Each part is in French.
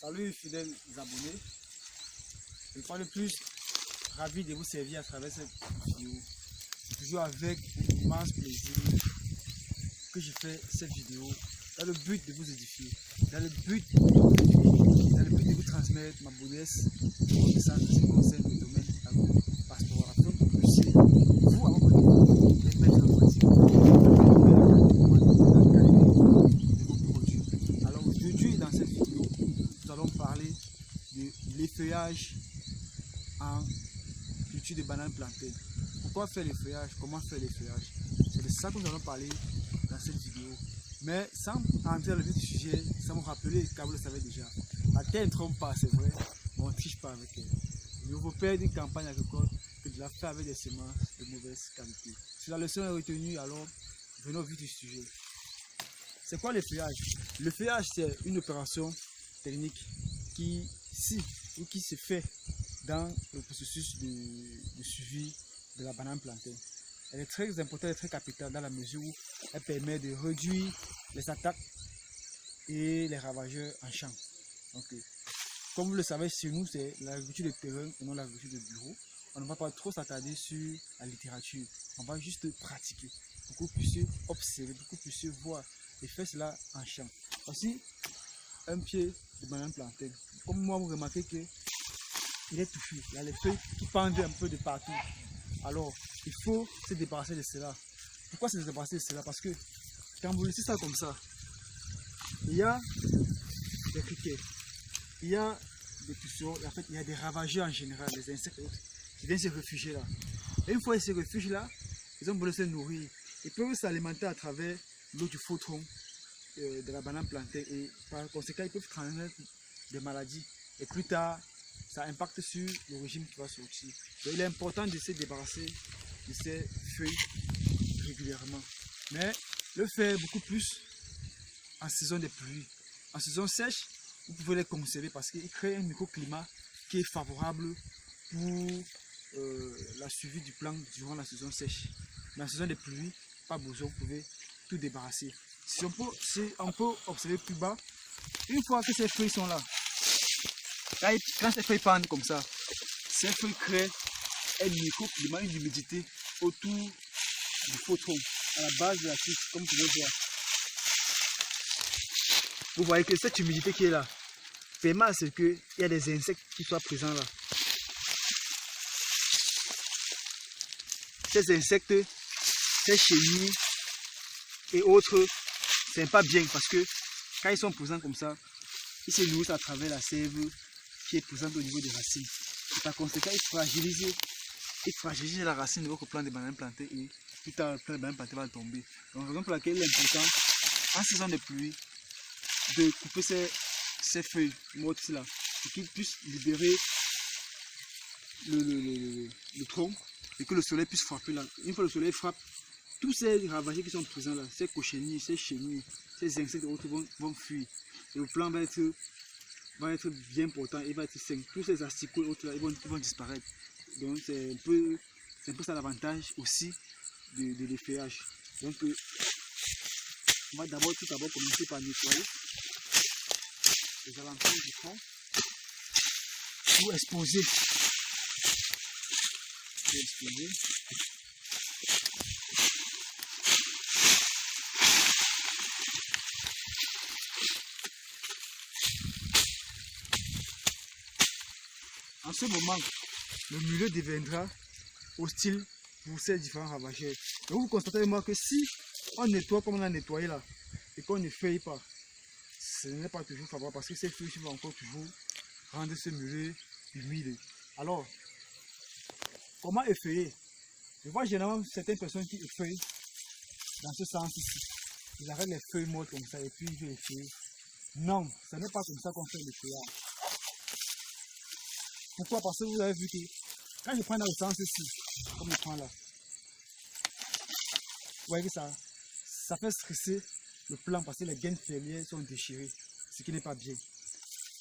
Salut fidèles abonnés, je ne parle plus ravi de vous servir à travers cette vidéo. C'est toujours avec un immense plaisir que je fais cette vidéo dans le but de vous édifier, dans le but de vous transmettre ma modeste connaissance en ce qui concerne le domaine agro-pastoral afin que vous puissiez, vous à votre niveau, les mettre en pratique de vos produits. Alors aujourd'hui dans cette vidéo, nous allons parler de l'effeuillage en culture de bananes plantaines. Pourquoi faire l'effeuillage? Comment faire l'effeuillage? C'est de ça que nous allons parler dans cette vidéo. Mais sans entrer dans le vif du sujet, sans me rappeler, car vous le savez déjà, la terre ne trompe pas, c'est vrai, mais on ne triche pas avec elle. Mieux vaut perdre une campagne agricole que de la faire avec des semences de mauvaise qualité. Si la leçon est retenue, alors venons au vif du sujet. C'est quoi l'effeuillage? L'effeuillage, c'est une opération technique qui se fait dans le processus de suivi de la banane plantaine. Elle est très importante et très capitale dans la mesure où elle permet de réduire les attaques et les ravageurs en champ. Donc, comme vous le savez, chez nous, c'est l'agriculture de terrain et non l'agriculture de bureau. On ne va pas trop s'attarder sur la littérature. On va juste pratiquer pour que vous puissiez observer, pour que vous puissiez voir et faire cela en champ. Voici un pied de banane plantaine. Comme moi, vous remarquez que il est touffu. Il y a les feuilles qui pendent un peu de partout. Alors, il faut se débarrasser de cela. Pourquoi se débarrasser de cela? Parce que quand vous laissez ça comme ça, il y a des criquets, il y a des pucerons, en fait, il y a des ravageurs en général, des insectes qui viennent se réfugier là. Et une fois qu'ils se réfugient là, ils ont besoin de se nourrir. Ils peuvent s'alimenter à travers l'eau du faux tronc de la banane plantaine et par conséquent, ils peuvent transmettre des maladies. Et plus tard, ça impacte sur le régime qui va sortir. Donc, il est important de se débarrasser de ces feuilles régulièrement. Mais le faire beaucoup plus en saison de pluie. En saison sèche, vous pouvez les conserver parce qu'ils créent un microclimat qui est favorable pour la suivi du plant durant la saison sèche. Mais en saison de pluie, pas besoin, vous pouvez tout débarrasser. Si on peut observer plus bas, une fois que ces feuilles sont là, quand ces feuilles pendent comme ça, ces feuilles créent un microclimat, une humidité autour du faux tronc, à la base de la tige, comme vous pouvez voir. Vous voyez que cette humidité qui est là permet à ce qu'il y a des insectes qui soient présents là. Ces insectes, ces chenilles et autres, c'est pas bien parce que quand ils sont présents comme ça, ils se nourrissent à travers la sève qui est présente au niveau des racines. Et par conséquent, ils fragilisent la racine de votre plant de banane plantée et plus tard, le plant de banane plantée va tomber. Donc, raison pour laquelle il est important, en saison de pluie, de couper ces feuilles mortes là pour qu'ils puissent libérer le tronc et que le soleil puisse frapper là. Une fois le soleil frappe, tous ces ravagés qui sont présents là, ces cochenilles, ces chenilles, ces insectes autres vont fuir. Et le plant va être bien portant, il va être sain. Tous ces asticots autres là, ils vont disparaître. Donc c'est un peu ça l'avantage aussi de l'effeuillage. Donc on va tout d'abord commencer par nettoyer les alentours du tronc pour exposer. En ce moment, le milieu deviendra hostile pour ces différents ravageurs. Donc vous constatez avec moi que si on nettoie comme on a nettoyé là et qu'on ne feuille pas, ce n'est pas toujours favorable parce que ces feuilles vont encore toujours rendre ce milieu humide. Alors, comment effeuiller? Je vois généralement certaines personnes qui effeuillent dans ce sens ici. Ils arrêtent les feuilles mortes comme ça et puis ils effeuillent. Non, ce n'est pas comme ça qu'on fait l'effeuillage. Pourquoi? Parce que vous avez vu que quand je prends dans le sens ici, comme je prends là, vous voyez que ça fait stresser le plant parce que les gaines fermières sont déchirées, ce qui n'est pas bien.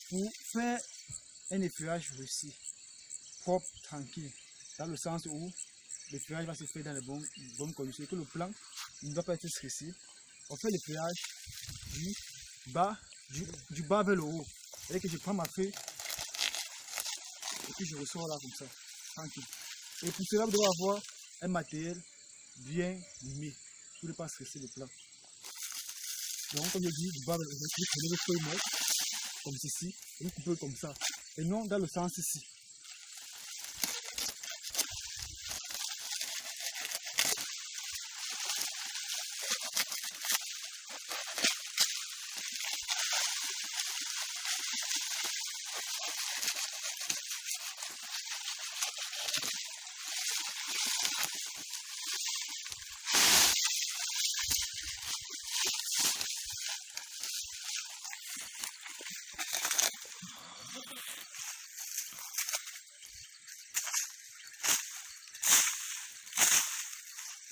Pour faire un effeuillage réussi, propre, tranquille, dans le sens où l'effeuillage va se faire dans les bonnes conditions et que le plant ne doit pas être stressé, on fait l'effeuillage du bas vers le haut. C'est-à-dire que je prends ma feuille et puis je ressors là comme ça, tranquille. Et pour cela, vous devez avoir un matériel bien limé pour ne pas stresser le plat. Donc, comme je dis, vous prenez vos feuilles mortes, comme ceci, et vous coupez comme ça, et non dans le sens ici.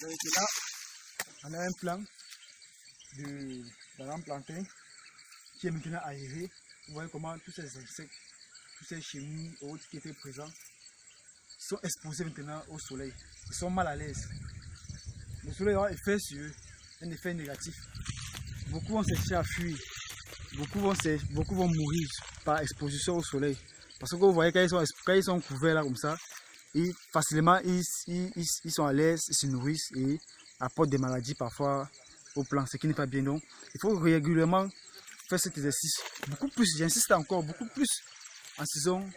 Donc là, on a un plan de banane plantain qui est maintenant aéré. Vous voyez comment tous ces insectes, tous ces chenilles et autres qui étaient présents sont exposés maintenant au soleil. Ils sont mal à l'aise. Le soleil aura un effet sur eux, un effet négatif. Beaucoup vont chercher à fuir. Beaucoup vont mourir par exposition au soleil. Parce que vous voyez quand ils sont couverts là comme ça, et facilement ils sont à l'aise, ils se nourrissent et apportent des maladies parfois au plant, ce qui n'est pas bien. Donc il faut régulièrement faire cet exercice. Beaucoup plus, j'insiste encore, beaucoup plus en saison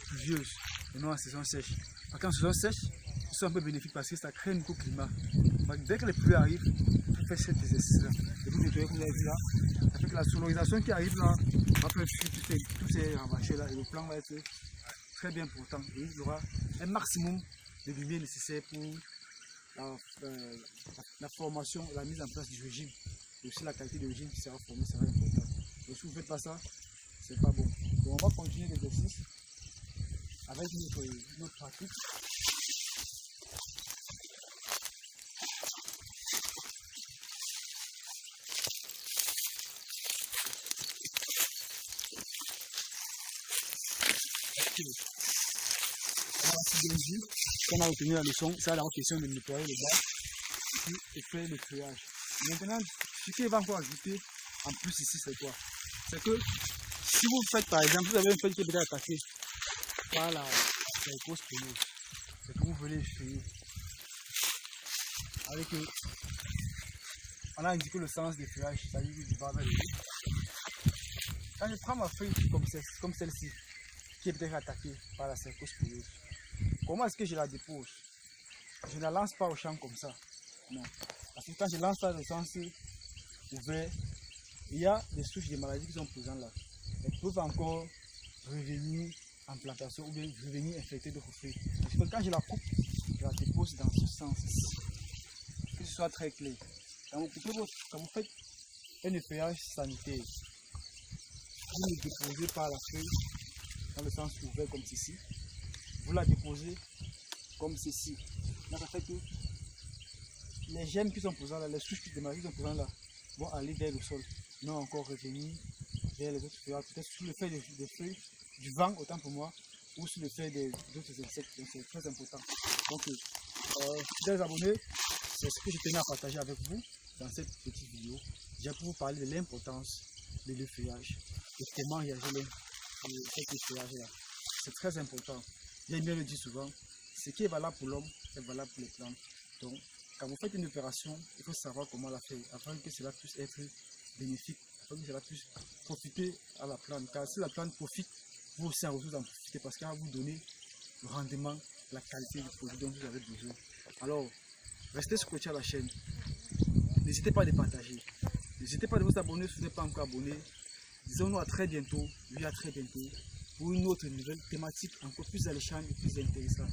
pluvieuse et non en saison sèche. Parce qu'en saison sèche, c'est un peu bénéfique parce que ça crée un microclimat. Dès que les pluies arrivent, il faut faire cet exercice-là. Et vous nettoyez comme vous avez dit là, avec la sonorisation qui arrive là, on va faire fuir tous ces ravagés là et le plant va être très bien portant. Et il y aura un maximum de lumière nécessaire pour la formation, la mise en place du régime. Et aussi la qualité du régime qui sera formée sera importante. Donc si vous ne faites pas ça, c'est pas bon. Donc on va continuer l'exercice avec notre pratique. On a retenu la leçon, ça la question de nettoyer le bas et faire le feuillage. Maintenant, ce qu'il va encore ajouter en plus ici, c'est quoi? C'est que si vous faites par exemple, vous avez une feuille qui est déjà attaquée par la grosse pelouse, c'est que vous voulez feuiller. Avec on a indiqué le sens des feuillages, c'est-à-dire du bas vers le haut. Quand je prends ma feuille comme celle-ci, qui est peut-être attaquée par la cercose pelouse, comment est-ce que je la dépose? Je ne la lance pas au champ comme ça. Non. Parce que quand je lance ça dans le sens ouvert, il y a des souches de maladies qui sont présentes là. Elles peuvent encore revenir en plantation ou bien revenir infecter d'autres fruits. Parce que quand je la coupe, je la dépose dans ce sens ici. Que ce soit très clair. Quand vous faites un effeuillage sanitaire, vous le déposez par la feuille dans le sens ouvert comme ceci. Vous la déposez comme ceci. Là, ça fait que les gemmes qui sont présentes là, les souches de maladies qui sont présentes là, vont aller vers le sol, non encore revenir vers les autres feuilles, peut-être sous l'effet des feuilles, du vent, autant pour moi, ou sous l'effet d'autres insectes. Donc c'est très important. Donc, chers abonnés, c'est ce que je tenais à partager avec vous dans cette petite vidéo. J'ai pour vous parler de l'importance de l'effeuillage et comment réagir cet effeuillage là. C'est très important. J'aime bien le dire souvent, ce qui est valable pour l'homme est valable pour les plantes. Donc, quand vous faites une opération, il faut savoir comment la faire afin que cela puisse être bénéfique, afin que cela puisse profiter à la plante. Car si la plante profite, vous aussi en profitez parce qu'elle va vous donner le rendement, la qualité du produit dont vous avez besoin. Alors, restez scotché à la chaîne. N'hésitez pas à les partager. N'hésitez pas à vous abonner si vous n'êtes pas encore abonné. Disons-nous à très bientôt, à très bientôt, pour une autre nouvelle thématique encore plus alléchante et plus intéressante.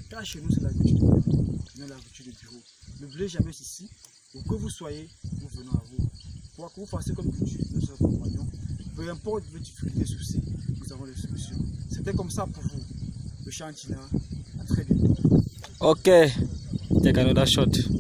Car chez nous, c'est l'agriculture de bureau, non l'agriculture de bureau. N'oubliez jamais ceci, où que vous soyez, nous venons à vous. Pour que vous fassiez comme culture, nous sommes compagnons. Peu importe vos difficultés, soucis, nous avons les solutions. C'était comme ça pour vous, le Chantina. À très bientôt. Ok, take another shot.